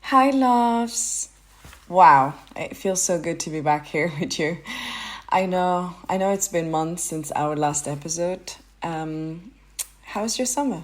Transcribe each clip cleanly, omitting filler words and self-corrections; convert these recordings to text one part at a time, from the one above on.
Hi, loves. Wow, it feels so good to be back here with you. I know it's been months since our last episode. How's your summer?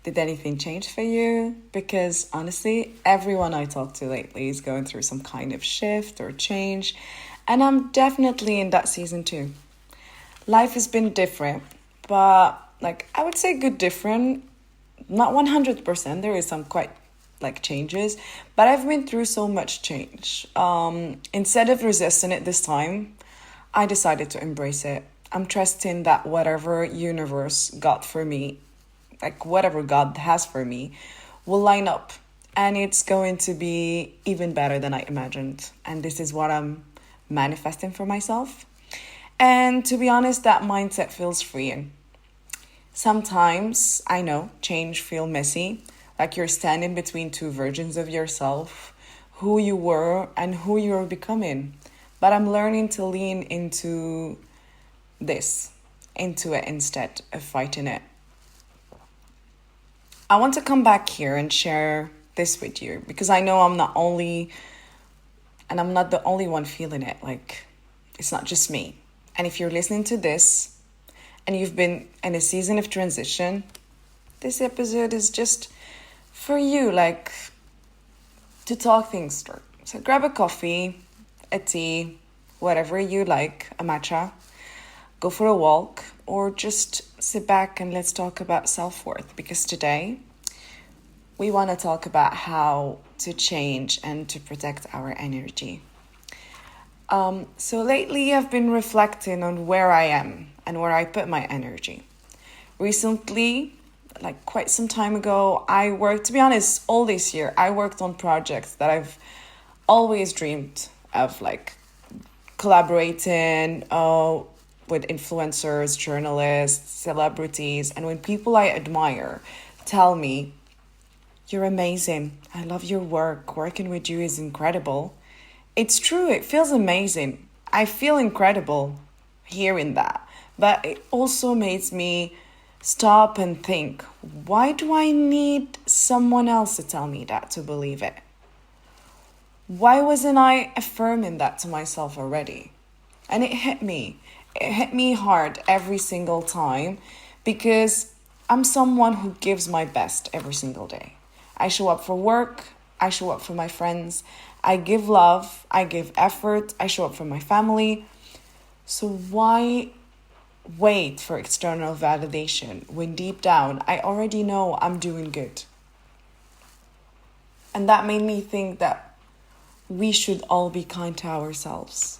Did anything change for you? Because honestly, everyone I talk to lately is going through some kind of shift or change, and I'm definitely in that season too. Life has been different, but I would say good different, not 100%. There is some quite changes, but I've been through so much change. Instead of resisting it this time, I decided to embrace it. I'm trusting that whatever universe got for me, like whatever God has for me, will line up, and it's going to be even better than I imagined. And this is what I'm manifesting for myself. And to be honest, that mindset feels freeing. Sometimes, I know, change feel messy, like you're standing between two versions of yourself, who you were and who you're becoming. But I'm learning to lean this, into it instead of fighting it. I want to come back here and share this with you because I know I'm not the only one feeling it. Like, it's not just me. And if you're listening to this and you've been in a season of transition, this episode is just for you, to talk things through. So grab a coffee, a tea, whatever you like, a matcha, go for a walk, or just sit back and let's talk about self-worth. Because today we want to talk about how to change and to protect our energy. So lately I've been reflecting on where I am and where I put my energy. Recently, quite some time ago, to be honest, all this year, I worked on projects that I've always dreamed of, collaborating with influencers, journalists, celebrities. And when people I admire tell me, "You're amazing, I love your work, working with you is incredible," it's true, it feels amazing. I feel incredible hearing that. But it also makes me stop and think, why do I need someone else to tell me that to believe it? Why wasn't I affirming that to myself already? And it hit me. It hit me hard every single time because I'm someone who gives my best every single day. I show up for work. I show up for my friends. I give love. I give effort. I show up for my family. So why wait for external validation when deep down I already know I'm doing good? And that made me think that we should all be kind to ourselves.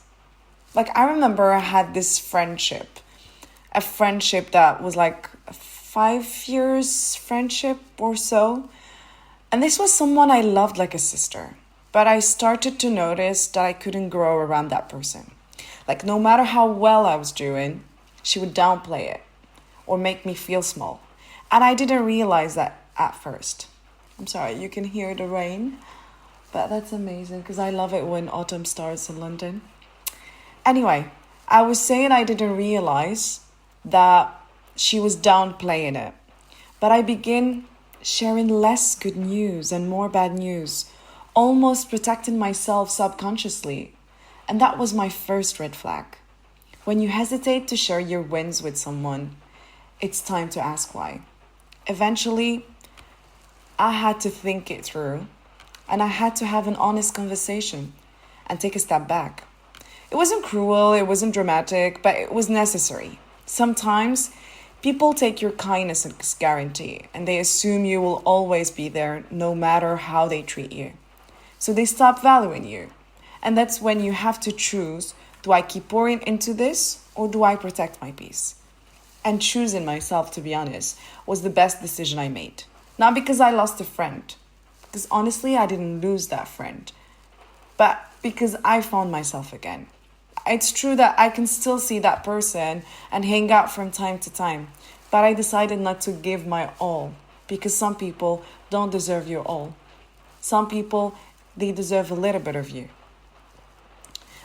I remember I had this a friendship that was like a 5 years friendship or so. And this was someone I loved like a sister. But I started to notice that I couldn't grow around that person. No matter how well I was doing, she would downplay it or make me feel small. And I didn't realize that at first. I'm sorry, you can hear the rain, but that's amazing because I love it when autumn starts in London. Anyway, I was saying I didn't realize that she was downplaying it. But I began sharing less good news and more bad news, almost protecting myself subconsciously. And that was my first red flag. When you hesitate to share your wins with someone, it's time to ask why. Eventually, I had to think it through, and I had to have an honest conversation and take a step back. It wasn't cruel, it wasn't dramatic, but it was necessary. Sometimes people take your kindness as guarantee, and they assume you will always be there no matter how they treat you. So they stop valuing you. And that's when you have to choose, do I keep pouring into this or do I protect my peace? And choosing myself, to be honest, was the best decision I made. Not because I lost a friend, because honestly, I didn't lose that friend, but because I found myself again. It's true that I can still see that person and hang out from time to time, but I decided not to give my all because some people don't deserve your all. Some people, they deserve a little bit of you.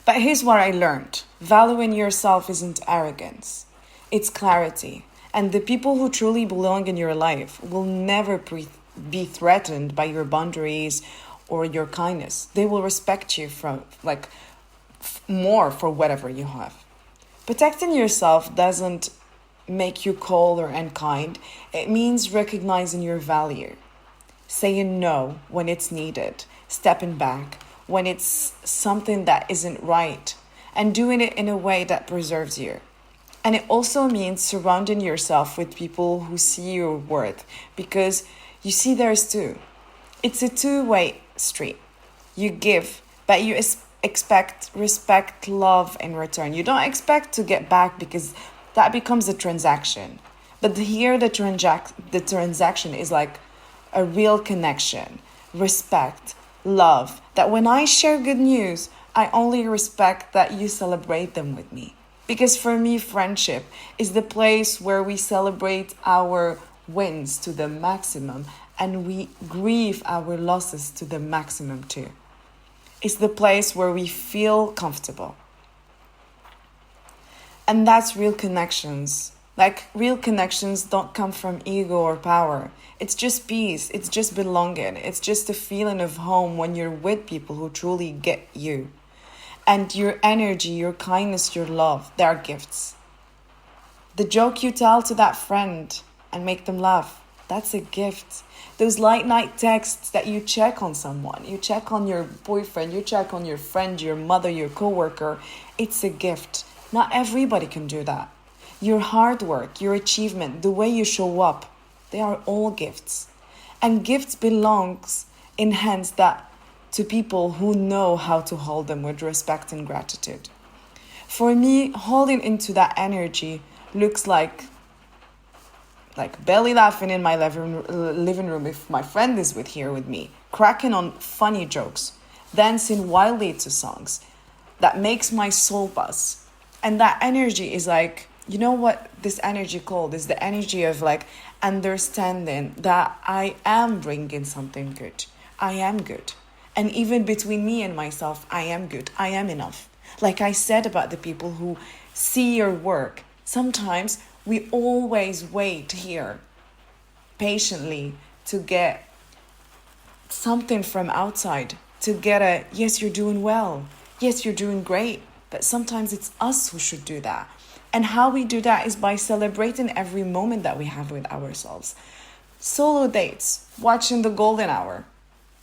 But here's what I learned. Valuing yourself isn't arrogance. It's clarity. And the people who truly belong in your life will never be threatened by your boundaries or your kindness. They will respect you from like more for whatever you have. Protecting yourself doesn't make you cold or unkind. It means recognizing your value, saying no when it's needed, stepping back when it's something that isn't right, and doing it in a way that preserves you. And it also means surrounding yourself with people who see your worth, because you see theirs too. It's a two-way street. You give, but you expect respect, love in return. You don't expect to get back because that becomes a transaction. But here the transaction is like a real connection, respect, love. That when I share good news, I only respect that you celebrate them with me. Because for me, friendship is the place where we celebrate our wins to the maximum and we grieve our losses to the maximum too. It's the place where we feel comfortable. And that's real connections. Like, real connections don't come from ego or power. It's just peace. It's just belonging. It's just a feeling of home when you're with people who truly get you. And your energy, your kindness, your love, they are gifts. The joke you tell to that friend and make them laugh, that's a gift. Those late night texts that you check on someone, you check on your boyfriend, you check on your friend, your mother, your coworker, it's a gift. Not everybody can do that. Your hard work, your achievement, the way you show up, they are all gifts. And gifts belongs in hands that to people who know how to hold them with respect and gratitude. For me, holding into that energy looks like belly laughing in my living room if my friend is here with me, cracking on funny jokes, dancing wildly to songs that makes my soul buzz. And that energy is like, you know what this energy called is the energy of like understanding that I am bringing something good. I am good. And even between me and myself, I am good. I am enough. Like I said about the people who see your work, sometimes we always wait here patiently to get something from outside, to get a, yes, you're doing well. Yes, you're doing great. But sometimes it's us who should do that. And how we do that is by celebrating every moment that we have with ourselves. Solo dates, watching the golden hour.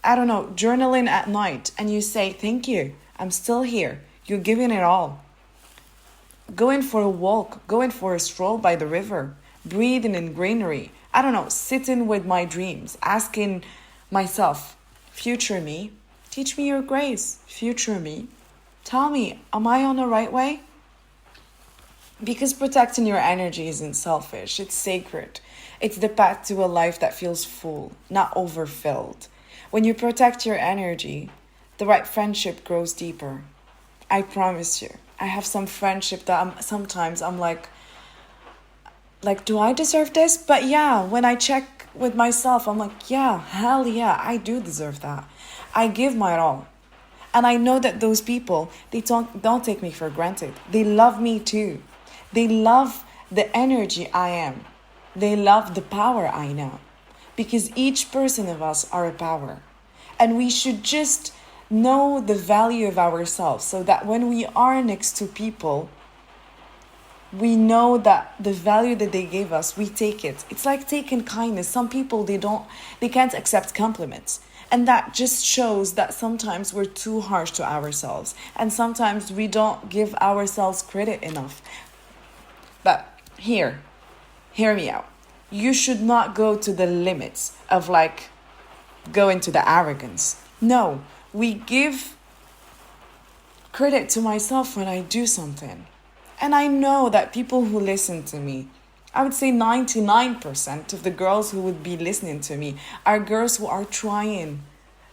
I don't know, journaling at night and you say, thank you, I'm still here. You're giving it all. Going for a walk, going for a stroll by the river, breathing in greenery. I don't know, sitting with my dreams, asking myself, future me, teach me your grace. Future me, tell me, am I on the right way? Because protecting your energy isn't selfish, it's sacred. It's the path to a life that feels full, not overfilled. When you protect your energy, the right friendship grows deeper. I promise you. I have some friendship that sometimes I'm like, do I deserve this? But yeah, when I check with myself, I'm like, yeah, hell yeah, I do deserve that. I give my all. And I know that those people, they don't take me for granted. They love me too. They love the energy I am. They love the power I know. Because each person of us are a power. And we should just know the value of ourselves so that when we are next to people, we know that the value that they gave us, we take it. It's like taking kindness. Some people, they can't accept compliments. And that just shows that sometimes we're too harsh to ourselves. And sometimes we don't give ourselves credit enough. But hear me out. You should not go to the limits of go into the arrogance. No, we give credit to myself when I do something. And I know that people who listen to me, I would say 99% of the girls who would be listening to me are girls who are trying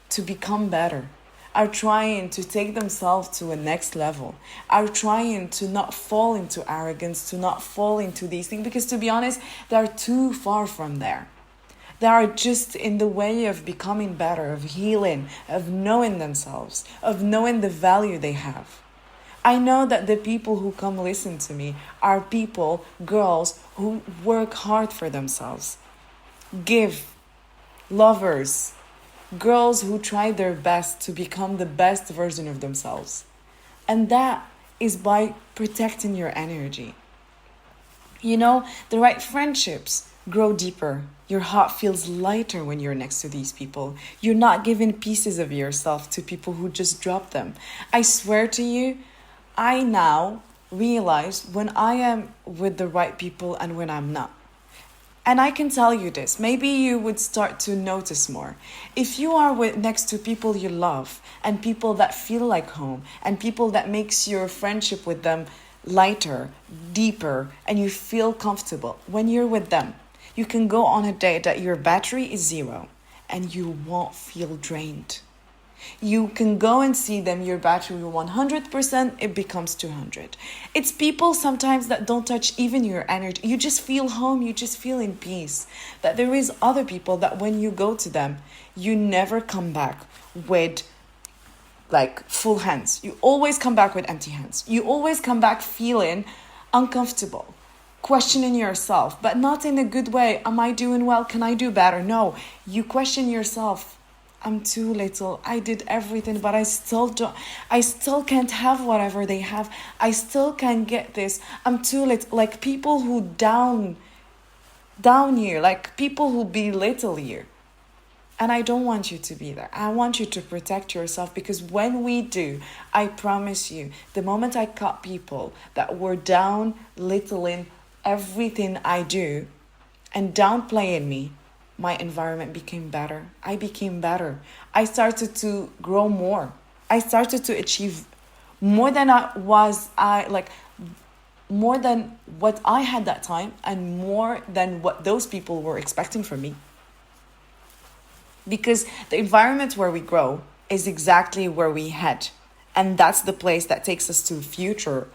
to become better, are trying to take themselves to a next level, are trying to not fall into arrogance, to not fall into these things, because to be honest, they're too far from there. They are just in the way of becoming better, of healing, of knowing themselves, of knowing the value they have. I know that the people who come listen to me are people, girls, who work hard for themselves. Give, lovers, girls who try their best to become the best version of themselves. And that is by protecting your energy. You know, the right friendships grow deeper. Your heart feels lighter when you're next to these people. You're not giving pieces of yourself to people who just drop them. I swear to you, I now realize when I am with the right people and when I'm not. And I can tell you this, maybe you would start to notice more. If you are next to people you love and people that feel like home and people that makes your friendship with them lighter, deeper, and you feel comfortable, when you're with them, you can go on a day that your battery is 0 and you won't feel drained. You can go and see them, your battery 100%, it becomes 200. It's people sometimes that don't touch even your energy. You just feel home, you just feel in peace. That there is other people that when you go to them, you never come back with like full hands. You always come back with empty hands. You always come back feeling uncomfortable, questioning yourself, but not in a good way. Am I doing well? Can I do better? No, you question yourself. I'm too little. I did everything, but I still can't have whatever they have. I still can't get this. I'm too little. Like people who down you, like people who belittle you. And I don't want you to be there. I want you to protect yourself, because when we do, I promise you, the moment I caught people that were down littling everything I do and downplaying me, my environment became better. I became better. I started to grow more. I started to achieve more than more than what I had that time and more than what those people were expecting from me. Because the environment where we grow is exactly where we head. And that's the place that takes us to future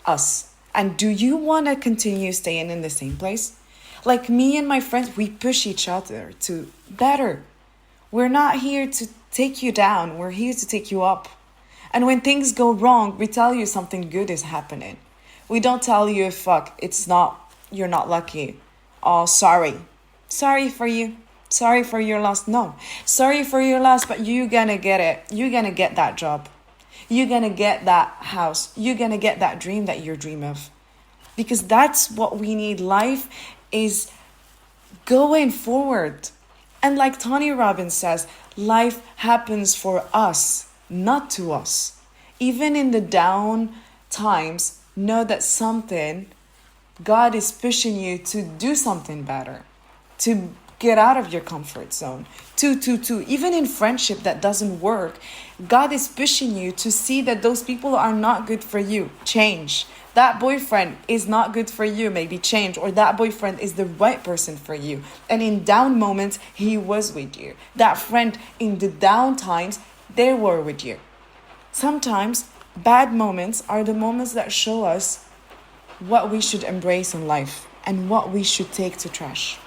us. And do you want to continue staying in the same place? Like me and my friends, we push each other to better. We're not here to take you down. We're here to take you up. And when things go wrong, we tell you something good is happening. We don't tell you, you're not lucky. Oh, sorry. Sorry for you. Sorry for your loss. No. Sorry for your loss, but you're gonna get it. You're gonna get that job. You're gonna get that house. You're gonna get that dream that you dream of. Because that's what we need. Life is going forward. And like Tony Robbins says, life happens for us, not to us. Even in the down times, know that God is pushing you to do something better, to get out of your comfort zone. Even in friendship that doesn't work, God is pushing you to see that those people are not good for you. Change. That boyfriend is not good for you, maybe change. Or that boyfriend is the right person for you. And in down moments, he was with you. That friend in the down times, they were with you. Sometimes bad moments are the moments that show us what we should embrace in life and what we should take to trash.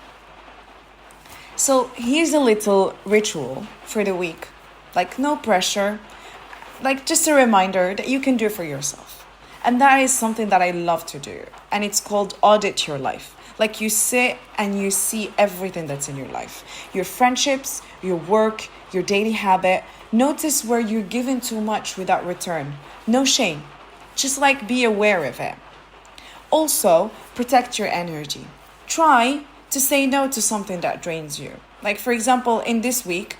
So here's a little ritual for the week. Like no pressure. Like just a reminder that you can do for yourself. And that is something that I love to do. And it's called Audit Your Life. Like you sit and you see everything that's in your life. Your friendships, your work, your daily habit. Notice where you're giving too much without return. No shame. Just like be aware of it. Also, protect your energy. Try to say no to something that drains you. Like for example, in this week,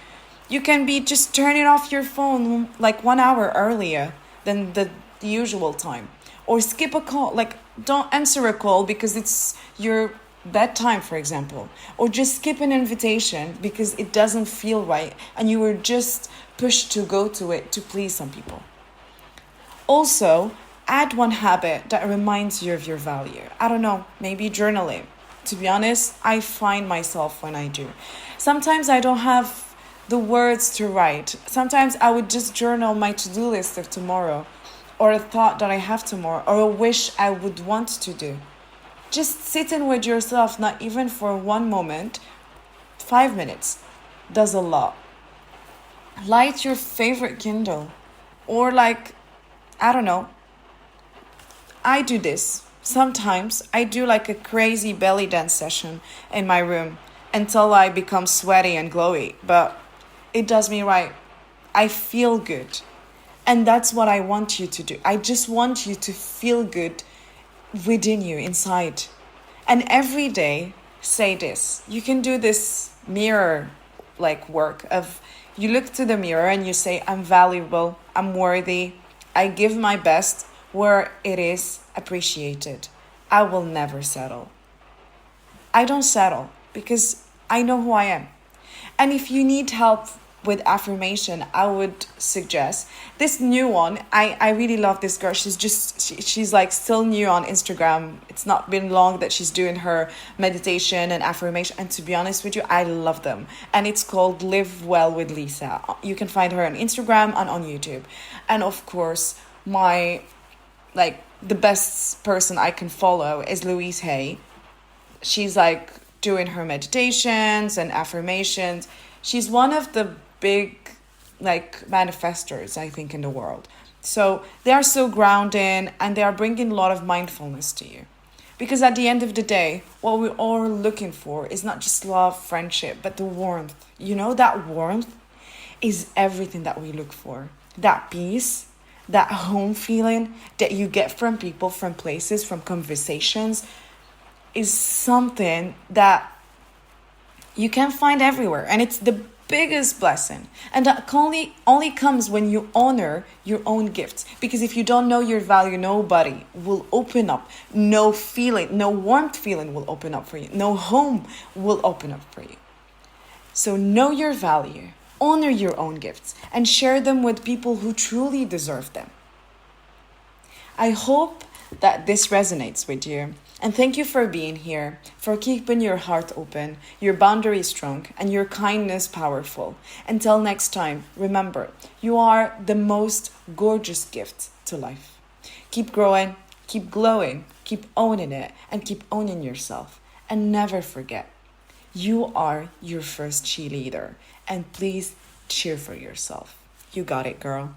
you can be just turning off your phone like 1 hour earlier than the usual time. Or skip a call, like don't answer a call because it's your bedtime, for example. Or just skip an invitation because it doesn't feel right and you were just pushed to go to it to please some people. Also, add one habit that reminds you of your value. I don't know, maybe journaling. To be honest, I find myself when I do. Sometimes I don't have the words to write. Sometimes I would just journal my to-do list of tomorrow, or a thought that I have tomorrow, or a wish I would want to do. Just sitting with yourself, not even for one moment, 5 minutes, does a lot. Light your favorite candle, or I don't know. I do this. Sometimes I do like a crazy belly dance session in my room until I become sweaty and glowy. But it does me right. I feel good. And that's what I want you to do. I just want you to feel good within you, inside. And every day, say this. You can do this mirror like work of you look to the mirror and you say, I'm valuable, I'm worthy, I give my best where it is appreciated. I will never settle. I don't settle because I know who I am. And if you need help with affirmation, I would suggest this new one. I really love this girl. She's like still new on Instagram. It's not been long that she's doing her meditation and affirmation. And to be honest with you, I love them. And it's called Live Well with Lisa. You can find her on Instagram and on YouTube. And of course, the best person I can follow is Louise Hay. She's like doing her meditations and affirmations. She's one of the big manifestors, I think, in the world. So they are so grounding and they are bringing a lot of mindfulness to you. Because at the end of the day, what we're all looking for is not just love, friendship, but the warmth. You know, that warmth is everything that we look for. That peace, that home feeling that you get from people, from places, from conversations is something that you can find everywhere. And it's the biggest blessing. And that only comes when you honor your own gifts. Because if you don't know your value, nobody will open up. No warmth feeling will open up for you. No home will open up for you. So know your value, honor your own gifts, and share them with people who truly deserve them. I hope that this resonates with you. And thank you for being here, for keeping your heart open, your boundaries strong, and your kindness powerful. Until next time, remember, you are the most gorgeous gift to life. Keep growing, keep glowing, keep owning it, and keep owning yourself. And never forget, you are your first cheerleader. And please cheer for yourself. You got it, girl.